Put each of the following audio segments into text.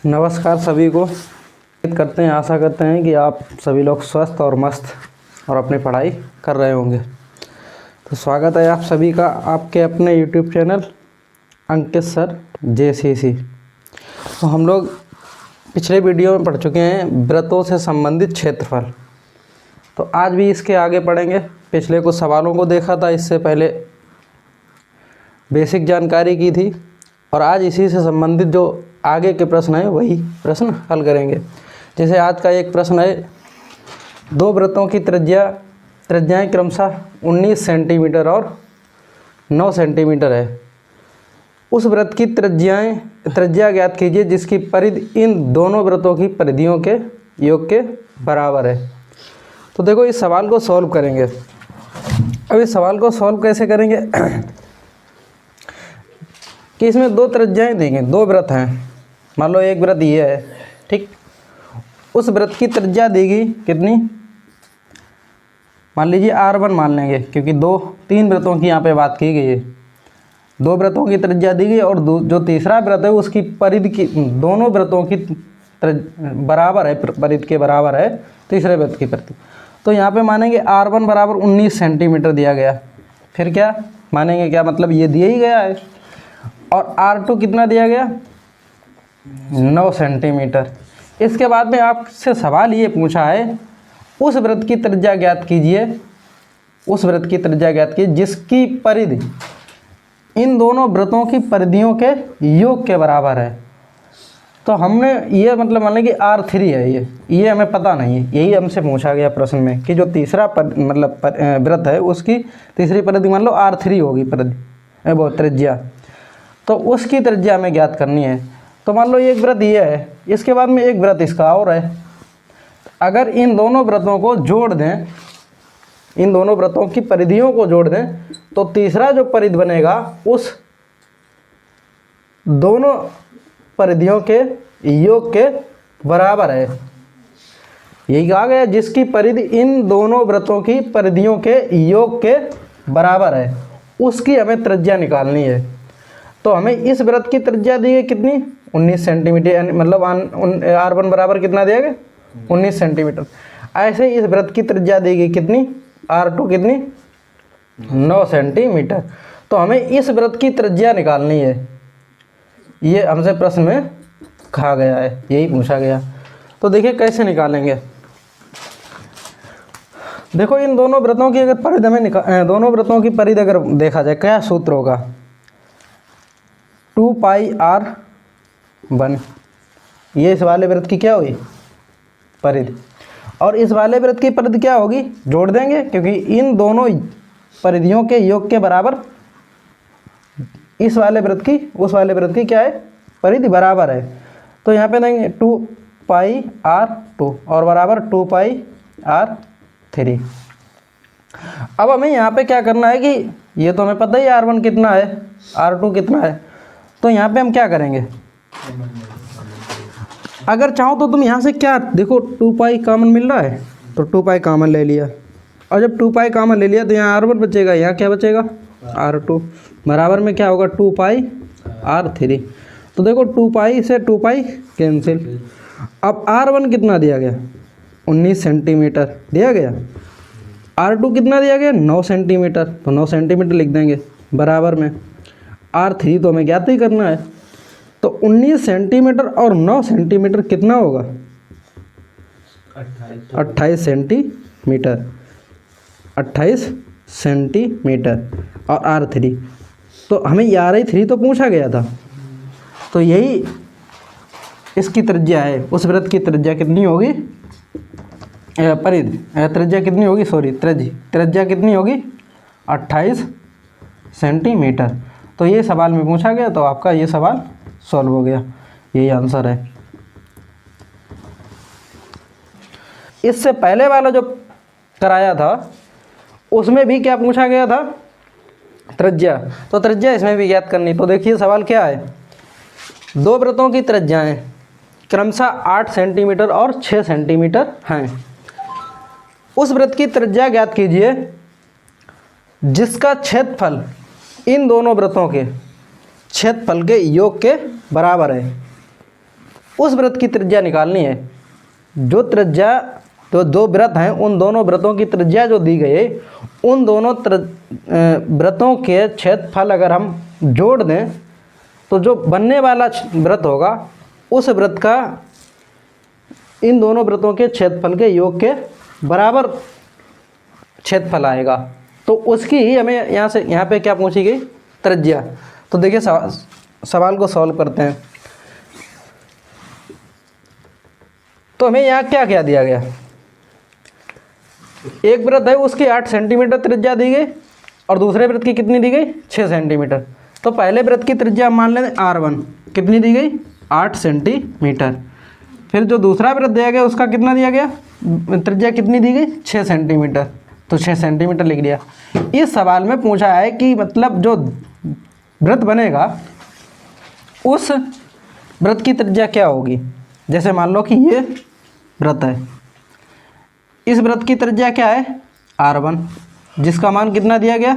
नमस्कार सभी को। उम्मीद करते हैं, आशा करते हैं कि आप सभी लोग स्वस्थ और मस्त और अपनी पढ़ाई कर रहे होंगे। तो स्वागत है आप सभी का आपके अपने YouTube चैनल अंकित सर JCC। तो हम लोग पिछले वीडियो में पढ़ चुके हैं व्रतों से संबंधित क्षेत्रफल। तो आज भी इसके आगे पढ़ेंगे। पिछले कुछ सवालों को देखा था, इससे पहले बेसिक जानकारी की थी और आज इसी से संबंधित जो आगे के प्रश्न हैं वही प्रश्न हल करेंगे। जैसे आज का एक प्रश्न है, दो वृत्तों की त्रिज्याएं क्रमशः 19 सेंटीमीटर और 9 सेंटीमीटर है। उस वृत्त की त्रिज्या ज्ञात कीजिए जिसकी परिधि इन दोनों वृत्तों की परिधियों के योग के बराबर है। तो देखो इस सवाल को सॉल्व करेंगे। अब इस सवाल को सॉल्व कैसे करेंगे कि इसमें दो त्रिज्याएं दी गई, दो वृत्त हैं। मान लो एक वृत्त ये है, ठीक। उस वृत्त की त्रिज्या दी गई कितनी, मान लीजिए R1 मान लेंगे, क्योंकि तीन वृत्तों की यहाँ पे बात की गई है। दो वृत्तों की त्रिज्या दी गई और जो तीसरा वृत्त है उसकी परिधि की दोनों वृत्तों की बराबर है, परिधि के बराबर है तीसरे वृत्त की परिधि। तो यहाँ पे मानेंगे R1 बराबर 19 सेंटीमीटर दिया गया। फिर क्या मानेंगे, क्या मतलब ये दिया ही गया है। और R2 कितना दिया गया, 9 सेंटीमीटर। इसके बाद में आपसे सवाल ये पूछा है, उस वृत्त की त्रिज्या ज्ञात कीजिए, उस वृत्त की त्रिज्या ज्ञात कीजिए जिसकी परिधि इन दोनों वृत्तों की परिधियों के योग के बराबर है। तो हमने ये मतलब मान लें कि R3 है, ये हमें पता नहीं है, यही हमसे पूछा गया प्रश्न में कि जो तीसरा वृत्त है उसकी तीसरी परिधि मान लो R3 होगी परिधि वो त्रिज्या, तो उसकी त्रिज्या हमें ज्ञात करनी है। तो मान लो एक वृत्त ये है, इसके बाद में एक वृत्त इसका और है। अगर इन दोनों वृत्तों को जोड़ दें, इन दोनों वृत्तों की परिधियों को जोड़ दें, तो तीसरा जो परिधि बनेगा उस दोनों परिधियों के योग के बराबर है। यही कहा गया जिसकी परिधि इन दोनों वृत्तों की परिधियों के योग के बराबर है, उसकी हमें त्रिज्या निकालनी है। तो हमें इस वृत्त की त्रिज्या दी गई कितनी, 19 सेंटीमीटर, मतलब R1 बराबर कितना दिया गया, 19 सेंटीमीटर। ऐसे इस वृत्त की त्रिज्या दी गई कितनी, R2 कितनी, 9 सेंटीमीटर। तो हमें इस वृत्त की त्रिज्या निकालनी है, ये हमसे प्रश्न में कहा गया है, यही पूछा गया। तो देखिए कैसे निकालेंगे। देखो इन दोनों वृत्तों की अगर परिधि हमें दोनों वृत्तों की परिधि अगर देखा जाए, क्या सूत्र होगा, 2πr1, ये इस वाले वृत्त की क्या हुई परिधि, और इस वाले वृत्त की परिधि क्या होगी, जोड़ देंगे क्योंकि इन दोनों परिधियों के योग के बराबर इस वाले वृत्त की उस वाले वृत्त की क्या है, परिधि बराबर है। तो यहाँ पे देंगे 2πr2 और बराबर 2πr3। अब हमें यहाँ पे क्या करना है कि ये तो हमें पता ही R1 कितना है, R2 कितना है। तो यहाँ पे हम क्या करेंगे, अगर चाहो तो तुम यहाँ से क्या देखो 2π कॉमन मिल रहा है, तो 2π कॉमन ले लिया, और जब 2π कॉमन ले लिया तो यहाँ R1 बचेगा, यहाँ क्या बचेगा R2, बराबर में क्या होगा 2πr3। तो देखो 2π से 2π कैंसिल। अब R1 कितना दिया गया, 19 सेंटीमीटर दिया गया, R2 कितना दिया गया, 9 सेंटीमीटर, तो 9 सेंटीमीटर लिख देंगे, बराबर में R3 तो हमें ज्ञात ही करना है। तो 19 सेंटीमीटर और 9 सेंटीमीटर कितना होगा, 28 सेंटीमीटर, 28 सेंटीमीटर और R3, तो हमें R3 तो पूछा गया था। तो यही इसकी त्रिज्या है, उस वृत्त की त्रिज्या कितनी होगी, परिधि त्रिज्या कितनी होगी, त्रिज्या कितनी होगी 28 सेंटीमीटर। तो ये सवाल में पूछा गया, तो आपका ये सवाल सॉल्व हो गया, यही आंसर है। इससे पहले वाला जो कराया था उसमें भी क्या पूछा गया था, त्रिज्या। तो त्रिज्या इसमें भी ज्ञात करनी। तो देखिए सवाल क्या है, दो वृत्तों की त्रिज्याएं क्रमशः 8 सेंटीमीटर और 6 सेंटीमीटर हैं। उस वृत्त की त्रिज्या ज्ञात कीजिए जिसका क्षेत्रफल इन दोनों वृत्तों के क्षेत्रफल के योग के बराबर है। उस वृत्त की त्रिज्या निकालनी है। जो त्रिज्या तो दो वृत्त हैं, उन दोनों वृत्तों की त्रिज्या जो दी गई है, उन दोनों वृत्तों के क्षेत्रफल अगर हम जोड़ दें तो जो बनने वाला वृत्त होगा उस वृत्त का इन दोनों वृत्तों के क्षेत्रफल के योग के बराबर क्षेत्रफल आएगा। तो उसकी ही हमें यहाँ पे क्या पूछी गई, त्रिज्या। तो देखिए सवाल को सॉल्व करते हैं। तो हमें यहाँ क्या क्या दिया गया, एक वृत्त है उसकी 8 सेंटीमीटर त्रिज्या दी गई और दूसरे वृत्त की कितनी दी गई, 6 सेंटीमीटर। तो पहले वृत्त की त्रिज्या मान लें R1 कितनी दी गई, 8 सेंटीमीटर। फिर जो दूसरा वृत्त दिया गया उसका कितना दिया गया, त्रिज्या कितनी दी गई, 6 सेंटीमीटर। तो 6 सेंटीमीटर लिख दिया। इस सवाल में पूछा है कि मतलब जो वृत्त बनेगा उस वृत्त की त्रिज्या क्या होगी। जैसे मान लो कि ये वृत्त है, इस वृत्त की त्रिज्या क्या है, R1, जिसका मान कितना दिया गया,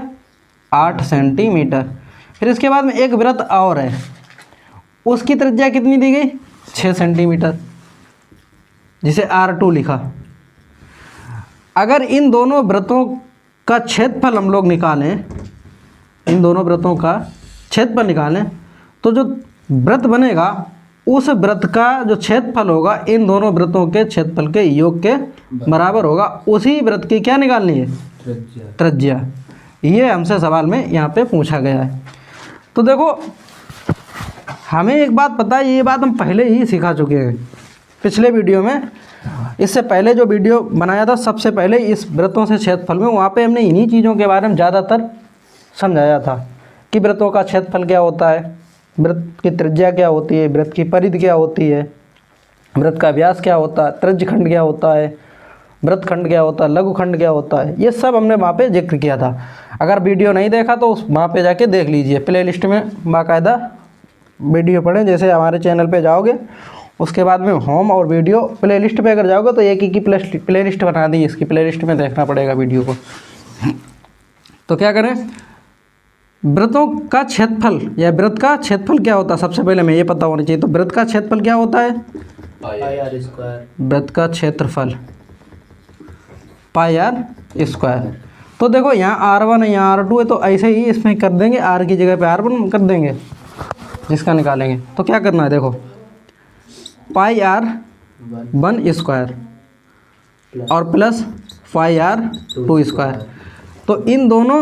8 सेंटीमीटर। फिर इसके बाद में एक वृत्त और है, उसकी त्रिज्या कितनी दी गई, 6 सेंटीमीटर, जिसे R2 लिखा। अगर इन दोनों वृत्तों का क्षेत्रफल हम लोग निकालें, इन दोनों वृत्तों का क्षेत्रफल निकालें, तो जो वृत्त बनेगा उस वृत्त का जो क्षेत्रफल होगा इन दोनों वृत्तों के क्षेत्रफल के योग के बराबर होगा। उसी वृत्त की क्या निकालनी है, त्रिज्या। ये हमसे सवाल में यहाँ पे पूछा गया है। तो देखो हमें एक बात पता है, ये बात हम पहले ही सिखा चुके हैं पिछले वीडियो में। इससे पहले जो वीडियो बनाया था सबसे पहले इस वृत्तों से क्षेत्रफल में, वहाँ पे हमने इन्हीं चीज़ों के बारे में ज़्यादातर समझाया था कि वृत्तों का क्षेत्रफल क्या होता है, वृत्त की त्रिज्या क्या होती है, वृत्त की परिधि क्या होती है, वृत्त का व्यास क्या होता है, त्रिज्यखंड क्या होता है, वृत्तखंड क्या होता है, लघुखंड क्या होता है, ये सब हमने वहाँ पे जिक्र किया था। अगर वीडियो नहीं देखा तो वहाँ पे जाके देख लीजिए, प्लेलिस्ट में बाकायदा वीडियो पढ़ें। जैसे हमारे चैनल पे जाओगे उसके बाद में होम और वीडियो प्लेलिस्ट पे अगर जाओगे तो एक ही की प्लेलिस्ट बना दी, इसकी प्लेलिस्ट में देखना पड़ेगा वीडियो को। तो क्या करें, वृत्तों का क्षेत्रफल या वृत्त का क्षेत्रफल क्या होता है, सबसे पहले हमें ये पता होना चाहिए। तो वृत्त का क्षेत्रफल क्या होता है, वृत्त का क्षेत्रफल पाई आर स्क्वायर। तो देखो यहाँ R1 है, यहाँ R2 है, तो ऐसे ही इसमें कर देंगे, R की जगह पे R1 कर देंगे जिसका निकालेंगे। तो क्या करना है, देखो पाई आर 1 स्क्वायर और प्लस पाई आर 2 स्क्वायर। तो इन दोनों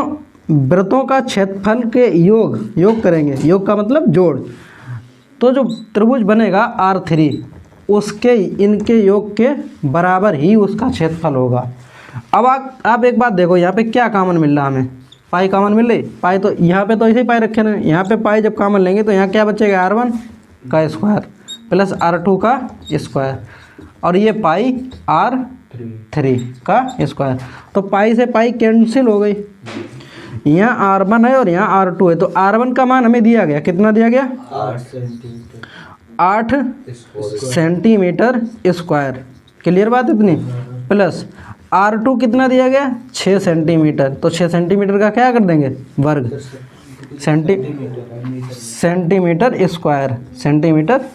वृत्तों का क्षेत्रफल के योग करेंगे, योग का मतलब जोड़। तो जो त्रिभुज बनेगा R3 उसके इनके योग के बराबर ही उसका क्षेत्रफल होगा। अब आप एक बात देखो, यहाँ पे क्या कॉमन मिल रहा है हमें, पाई कॉमन मिल रही। पाई तो यहाँ पे तो ऐसे ही पाई रखे हैं, यहाँ पे पाई जब कॉमन लेंगे तो यहाँ क्या बचेगा, R1 का स्क्वायर प्लस R2 का स्क्वायर और ये पाई R3 का स्क्वायर। तो पाई से पाई कैंसिल हो गई, यहाँ R1 है और यहाँ R2 है। तो R1 का मान हमें दिया गया, कितना दिया गया, 8 सेंटीमीटर स्क्वायर। क्लियर बात इतनी, प्लस R2 कितना दिया गया, 6 सेंटीमीटर। तो 6 सेंटीमीटर का क्या कर देंगे, वर्ग, सेंटीमीटर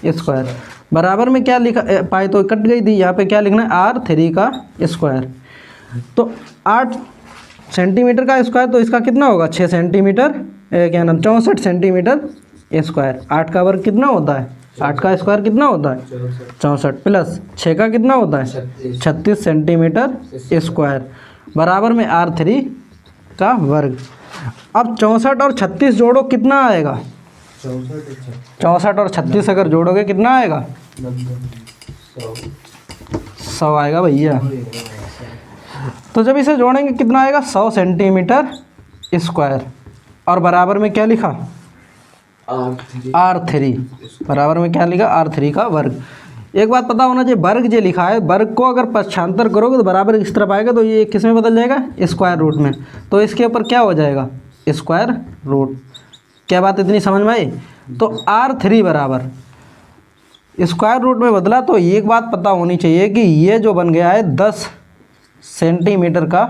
स्क्वायर बराबर में क्या लिखा, पाई तो कट गई थी, यहाँ पे क्या लिखना है, R3 का स्क्वायर। तो 8 सेंटीमीटर का स्क्वायर, तो इसका कितना होगा, 6 सेंटीमीटर, क्या नाम, 64 सेंटीमीटर स्क्वायर। 8 का वर्ग कितना होता है, 8 का स्क्वायर कितना होता है, 64 प्लस 6 का कितना होता है, 36 सेंटीमीटर स्क्वायर बराबर में R3 का वर्ग। अब 64 और 36 जोड़ो, कितना आएगा, 64 और 36 अगर जोड़ोगे कितना आएगा, 100 आएगा भैया। तो जब इसे जोड़ेंगे कितना आएगा, 100 सेंटीमीटर स्क्वायर और बराबर में क्या लिखा, R3 बराबर में क्या लिखा, R3 का वर्ग। एक बात पता होना चाहिए, वर्ग जो लिखा है, वर्ग को अगर पक्षांतर करोगे तो बराबर इस तरफ आएगा, तो ये किस में बदल जाएगा, स्क्वायर रूट में। तो इसके ऊपर क्या हो जाएगा, स्क्वायर रूट। क्या बात इतनी समझ में आई। तो R3 बराबर स्क्वायर रूट में बदला, तो एक बात पता होनी चाहिए कि ये जो बन गया है 10 सेंटीमीटर का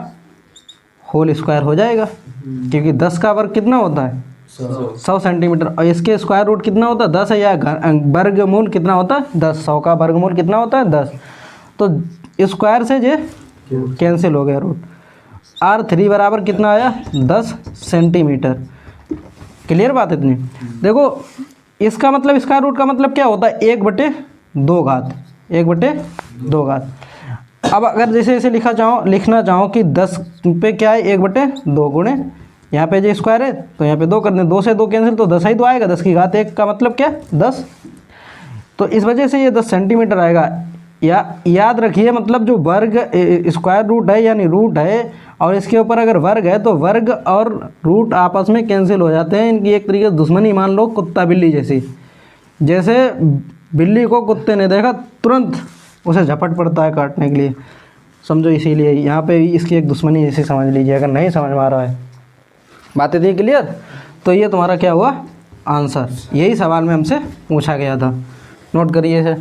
होल स्क्वायर हो जाएगा, क्योंकि 10 का वर्ग कितना होता है, 100 सेंटीमीटर। और इसके स्क्वायर रूट कितना होता है 10 है, या वर्गमूल कितना होता है 10। 100 का वर्गमूल कितना होता है 10। तो स्क्वायर से ये कैंसिल हो गया रूट। R3 बराबर कितना आया 10 सेंटीमीटर। क्लियर बात इतनी। देखो इसका मतलब स्क्वायर रूट का मतलब क्या होता है 1/2 घात, 1/2 घात। अब अगर जैसे ऐसे लिखना चाहो कि 10 पे क्या है 1/2 गुणे यहाँ पे जो स्क्वायर है तो यहाँ पे 2 कर दें, 2 से 2 कैंसिल तो 10 ही तो आएगा, 10 की घात 1 का मतलब क्या 10। तो इस वजह से ये 10 सेंटीमीटर आएगा। या याद रखिए मतलब जो वर्ग स्क्वायर रूट है यानी रूट है और इसके ऊपर अगर वर्ग है तो वर्ग और रूट आपस में कैंसिल हो जाते हैं। इनकी एक तरीके से दुश्मनी मान लो, कुत्ता बिल्ली जैसी। जैसे बिल्ली को कुत्ते ने देखा तुरंत उसे झपट पड़ता है काटने के लिए, समझो। इसीलिए यहाँ पे इसकी एक दुश्मनी जैसी समझ लीजिए। अगर नहीं समझ में आ रहा है बातें थी क्लियर, तो ये तुम्हारा क्या हुआ आंसर। यही सवाल में हमसे पूछा गया था, नोट करिए इसे।